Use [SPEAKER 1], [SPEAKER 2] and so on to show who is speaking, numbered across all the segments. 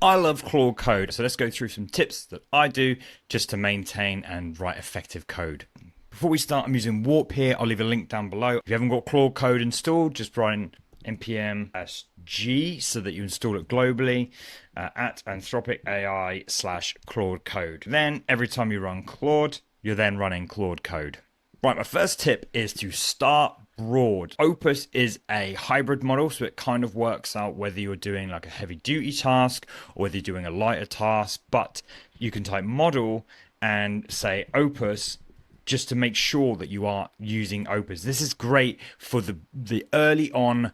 [SPEAKER 1] I love Claude Code, so let's go through some tips that I do just to maintain and write effective code. Before we start, I'm using Warp here. I'll leave a link down below. If you haven't got Claude Code installed, just write npm-g so that you install it globally at Anthropic AI/Claude Code. Then every time you run Claude, you're then running Claude Code. Right, my first tip is to start broad. Opus is a hybrid model, so it kind of works out whether you're doing like a heavy duty task or whether you're doing a lighter task, but you can type model and say Opus just to make sure that you are using Opus. This is great for the early on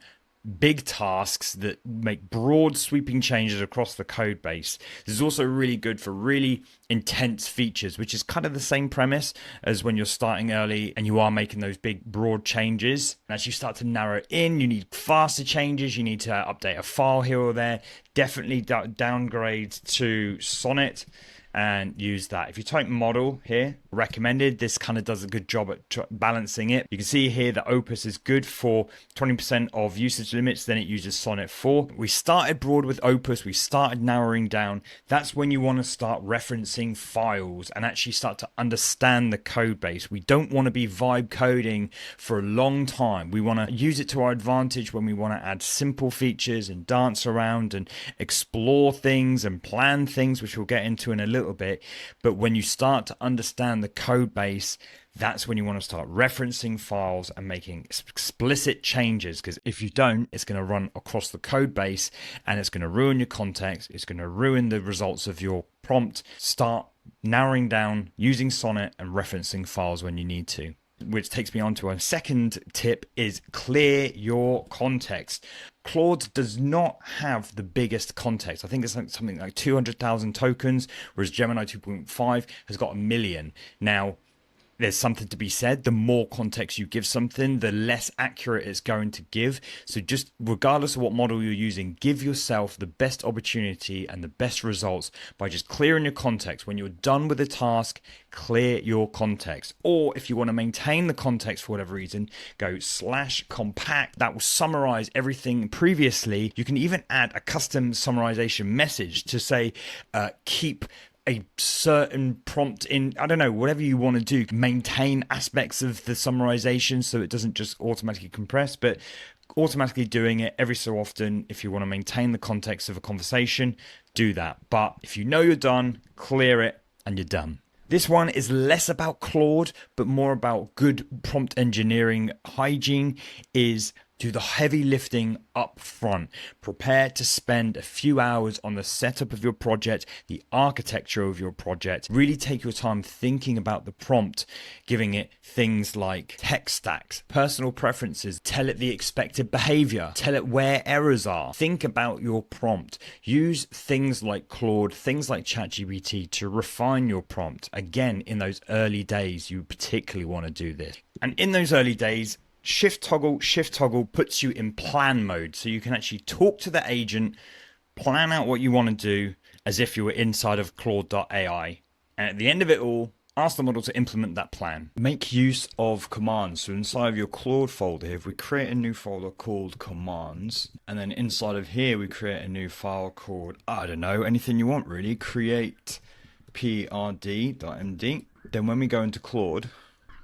[SPEAKER 1] big tasks that make broad sweeping changes across the code base. This is also really good for really intense features, which is kind of the same premise as when you're starting early and you are making those big broad changes. And as you start to narrow in, you need faster changes. You need to update a file here or there. Definitely downgrade to Sonnet and use that. If you type model here, recommended, this kind of does a good job at balancing it. You can see here that Opus is good for 20% of usage limits, then it uses Sonnet 4. We started broad with Opus, we started narrowing down. That's when you want to start referencing files and actually start to understand the code base. We don't want to be vibe coding for a long time. We want to use it to our advantage when we want to add simple features and dance around and explore things and plan things, which we'll get into in a little bit. But when you start to understand the code base, that's when you want to start referencing files and making explicit changes, because if you don't, it's going to run across the code base and it's going to ruin your context. It's going to ruin the results of your prompt. Start narrowing down, using Sonnet and referencing files when you need to. Which takes me on to a second tip, is clear your context. Claude does not have the biggest context. I think it's like something like 200,000 tokens, whereas Gemini 2.5 has got 1 million. Now, there's something to be said. The more context you give something, the less accurate it's going to give. So just regardless of what model you're using, give yourself the best opportunity and the best results by just clearing your context. When you're done with a task, clear your context. Or if you want to maintain the context for whatever reason, go /compact. That will summarize everything previously. You can even add a custom summarization message to say, keep a certain prompt in, I don't know, whatever you want to do. Maintain aspects of the summarization so it doesn't just automatically compress, but automatically doing it every so often. If you want to maintain the context of a conversation, do that. But if you know you're done, clear it and you're done. This one is less about Claude, but more about good prompt engineering hygiene. Is do the heavy lifting up front. Prepare to spend a few hours on the setup of your project, the architecture of your project. Really take your time thinking about the prompt, giving it things like tech stacks, personal preferences, tell it the expected behavior, tell it where errors are. Think about your prompt. Use things like Claude, things like ChatGPT to refine your prompt. Again, in those early days, you particularly want to do this. And in those early days, shift toggle puts you in plan mode, so you can actually talk to the agent, plan out what you want to do as if you were inside of Claude.ai, and at the end of it all, ask the model to implement that plan. Make use of commands. So inside of your Claude folder, if we create a new folder called commands, and then inside of here we create a new file called, I don't know, anything you want really, create prd.md. Then when we go into Claude,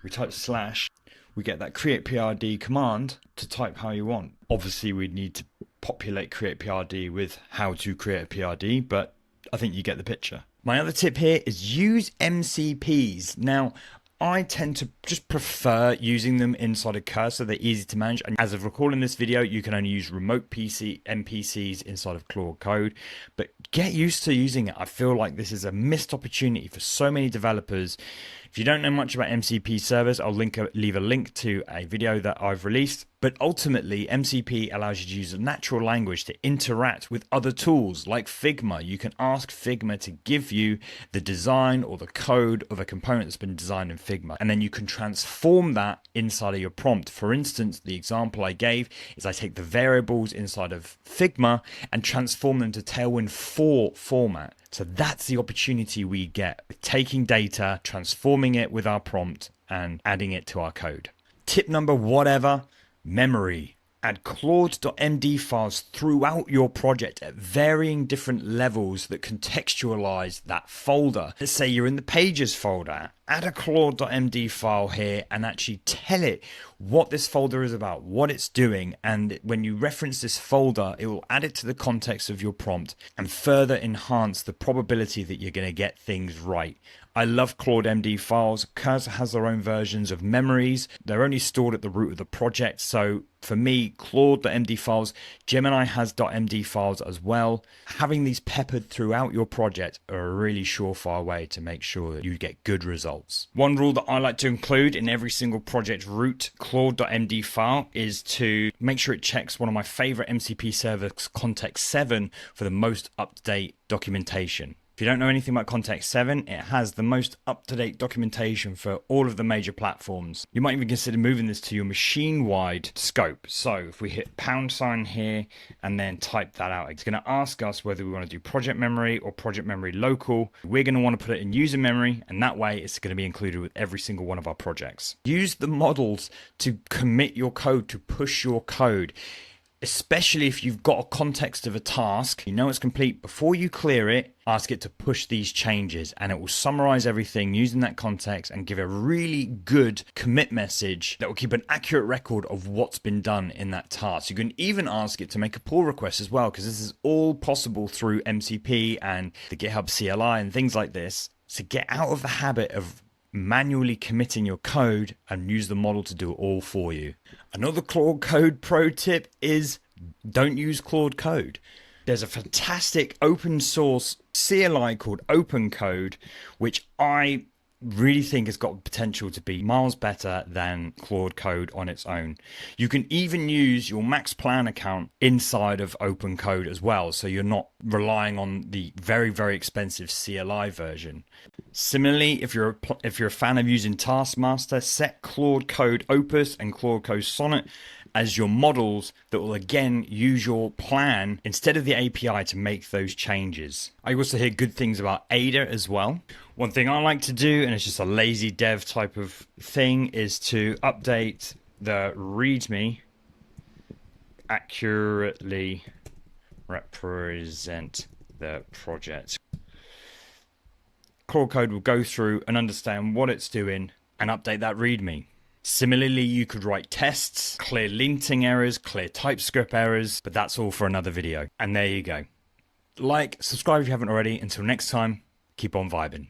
[SPEAKER 1] we type / we get that create PRD command to type how you want. Obviously, we'd need to populate create PRD with how to create a PRD, but I think you get the picture. My other tip here is use MCPs. Now, I tend to just prefer using them inside a cursor. They're easy to manage. And as of recording this video, you can only use remote PC MPCs inside of Claude Code, but get used to using it. I feel like this is a missed opportunity for so many developers. If you don't know much about MCP servers, I'll leave a link to a video that I've released. But ultimately, MCP allows you to use a natural language to interact with other tools like Figma. You can ask Figma to give you the design or the code of a component that's been designed in Figma. And then you can transform that inside of your prompt. For instance, the example I gave is I take the variables inside of Figma and transform them to Tailwind 4 format. So that's the opportunity we get, taking data, transforming it with our prompt and adding it to our code. Tip number whatever, memory. Add Claude.md files throughout your project at varying different levels that contextualize that folder. Let's say you're in the Pages folder. Add a Claude.md file here and actually tell it what this folder is about, what it's doing. And when you reference this folder, it will add it to the context of your prompt and further enhance the probability that you're going to get things right. I love Claude MD files. Cursor has their own versions of memories. They're only stored at the root of the project. So for me, Claude.md files, Gemini has .md files as well. Having these peppered throughout your project are a really surefire way to make sure that you get good results. One rule that I like to include in every single project root Claude.md file is to make sure it checks one of my favorite MCP servers, Context 7, for the most up-to-date documentation. If you don't know anything about Context 7, it has the most up-to-date documentation for all of the major platforms. You might even consider moving this to your machine-wide scope. So if we hit # here and then type that out, it's going to ask us whether we want to do project memory or project memory local. We're going to want to put it in user memory, and that way it's going to be included with every single one of our projects. Use the models to commit your code, to push your code. Especially if you've got a context of a task, you know it's complete. Before you clear it, ask it to push these changes and it will summarize everything using that context and give a really good commit message that will keep an accurate record of what's been done in that task. You can even ask it to make a pull request as well, because this is all possible through MCP and the GitHub CLI and things like this. So get out of the habit of manually committing your code and use the model to do it all for you. Another Claude Code pro tip is don't use Claude Code. There's a fantastic open source CLI called Open Code, which I really think has got potential to be miles better than Claude Code on its own. You can even use your Max Plan account inside of Open Code as well, so you're not relying on the very, very expensive CLI version. Similarly, if you're a fan of using Taskmaster, set Claude Code Opus and Claude Code Sonnet as your models that will again use your plan instead of the API to make those changes. I also hear good things about Ada as well. One thing I like to do, and it's just a lazy dev type of thing, is to update the README accurately represent the project. Claude Code will go through and understand what it's doing and update that README. Similarly, you could write tests, clear linting errors, clear TypeScript errors, but that's all for another video. And there you go. Like, subscribe if you haven't already. Until next time, keep on vibing.